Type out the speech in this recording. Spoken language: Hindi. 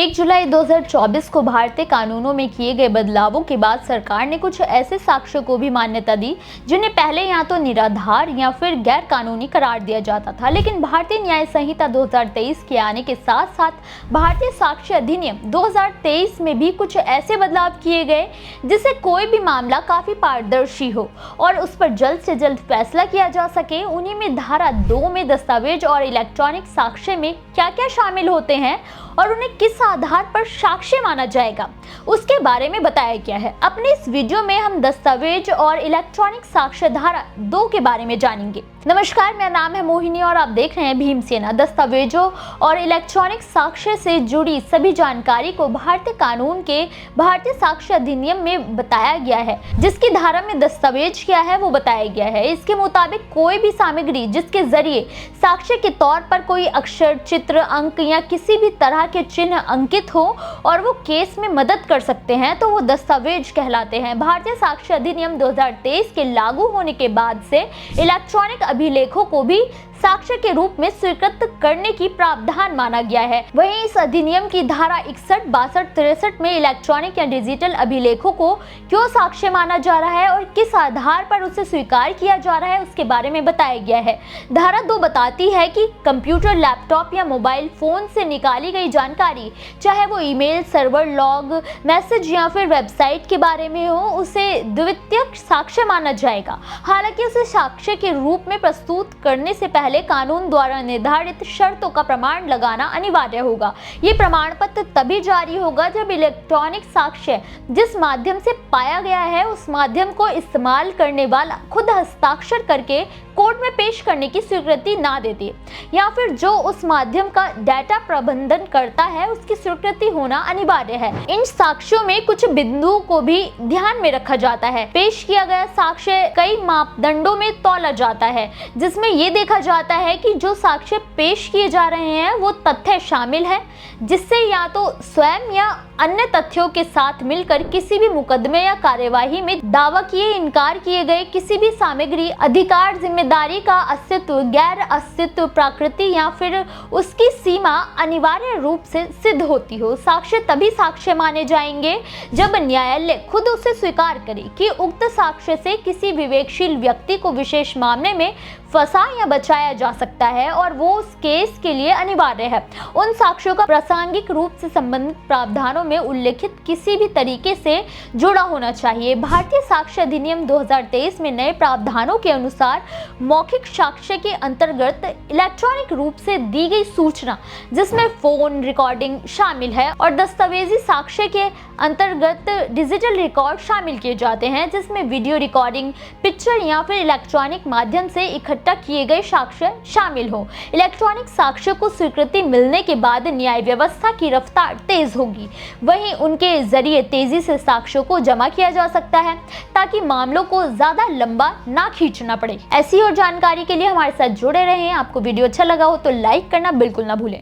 1 जुलाई 2024 को भारतीय कानूनों में किए गए बदलावों के बाद सरकार ने कुछ ऐसे साक्ष्यों को भी मान्यता दी जिन्हें पहले या तो निराधार या फिर गैर कानूनी करार दिया जाता था। लेकिन भारतीय न्याय संहिता 2023 के आने के साथ साथ भारतीय साक्ष्य अधिनियम 2023 में भी कुछ ऐसे बदलाव किए गए जिससे कोई भी मामला काफी पारदर्शी हो और उस पर जल्द से जल्द फैसला किया जा सके। उन्हीं में धारा 2 में दस्तावेज और इलेक्ट्रॉनिक साक्ष्य में क्या क्या शामिल होते हैं और उन्हें किस आधार पर साक्ष्य माना जाएगा उसके बारे में बताया गया है। अपने इस वीडियो में हम दस्तावेज और इलेक्ट्रॉनिक साक्ष्य धारा 2 के बारे में जानेंगे। नमस्कार, मेरा नाम है मोहिनी और आप देख रहे हैं भीमसेना। दस्तावेजों और इलेक्ट्रॉनिक साक्ष्य से जुड़ी सभी जानकारी को भारतीय कानून के भारतीय साक्ष्य अधिनियम में बताया गया है, जिसकी धारा में दस्तावेज क्या है वो बताया गया है। इसके मुताबिक कोई भी सामग्री जिसके जरिए साक्ष्य के तौर पर कोई अक्षर, चित्र, अंक या किसी भी तरह के चिन्ह अंकित हो और वो केस में मदद कर सकते हैं तो वो दस्तावेज कहलाते हैं। भारतीय साक्ष्य अधिनियम 2023 के लागू होने के बाद से इलेक्ट्रॉनिक अभिलेखों को भी साक्ष्य के रूप में स्वीकृत करने की प्रावधान माना गया है। वहीं इस अधिनियम की धारा 61, 62, 63 में इलेक्ट्रॉनिक या डिजिटल अभिलेखों को क्यों साक्ष्य माना जा रहा है और किस आधार पर उसे स्वीकार किया जा रहा है उसके बारे में बताया गया है। धारा 2 बताती है कि कंप्यूटर, लैपटॉप या मोबाइल फोन से निकाली गई जानकारी, चाहे वो ईमेल, सर्वर लॉग, मैसेज या फिर वेबसाइट के बारे में हो, उसे द्वितीयक साक्ष्य माना जाएगा। हालांकि उसे साक्ष्य के रूप में प्रस्तुत करने से पहले कानून द्वारा निर्धारित शर्तों का प्रमाण लगाना अनिवार्य होगा। ये प्रमाण पत्र तभी जारी होगा जब इलेक्ट्रॉनिक साक्ष्य जिस माध्यम से पाया गया है उस माध्यम को इस्तेमाल करने वाला खुद हस्ताक्षर करके कोर्ट में पेश करने की स्वीकृति ना देती या फिर जो उस माध्यम का डाटा प्रबंधन करता है उसकी स्वीकृति होना अनिवार्य है। इन साक्ष्यों में कुछ बिंदुओं को भी ध्यान में रखा जाता है। पेश किया गया साक्ष्य कई मापदंडों में तौला जाता है, जिसमें ये देखा जाता है कि जो साक्ष्य पेश किए जा रहे हैं वो तथ्य शामिल है जिससे या तो स्वयं या अन्य तथ्यों के साथ मिलकर किसी भी मुकदमे या कार्यवाही में दावा किए इनकार किए गए किसी भी सामग्री, अधिकार, जिम्मेदारी का अस्तित्व, गैर अस्तित्व, प्रकृति या फिर उसकी सीमा अनिवार्य रूप से सिद्ध होती हो। साक्ष्य तभी साक्ष्य माने जाएंगे जब न्यायालय खुद उसे स्वीकार करे कि उक्त साक्ष्य से किसी विवेकशील व्यक्ति को विशेष मामले में फंसा या बचाया जा सकता है और वो उस केस के लिए अनिवार्य है। उन साक्ष्यों का प्रासंगिक रूप से संबंधित प्रावधानों में उल्लेखित किसी भी तरीके से जुड़ा होना चाहिए। भारतीय साक्ष्य अधिनियम 2023 में नए प्रावधानों के अनुसार मौखिक साक्ष्य के अंतर्गत इलेक्ट्रॉनिक रूप से दी गई सूचना, जिसमें फोन रिकॉर्डिंग शामिल है, और दस्तावेजी साक्ष्य के अंतर्गत डिजिटल रिकॉर्ड शामिल किए जाते हैं, जिसमें वीडियो रिकॉर्डिंग, पिक्चर या फिर इलेक्ट्रॉनिक माध्यम से इकट्ठा किए गए साक्ष्य शामिल हो। इलेक्ट्रॉनिक साक्ष्य को स्वीकृति मिलने के बाद न्याय व्यवस्था की रफ्तार तेज होगी। वहीं उनके जरिए तेजी से साक्ष्यों को जमा किया जा सकता है ताकि मामलों को ज्यादा लंबा ना खींचना पड़े। ऐसी और जानकारी के लिए हमारे साथ जुड़े रहें। आपको वीडियो अच्छा लगा हो तो लाइक करना बिल्कुल ना भूलें।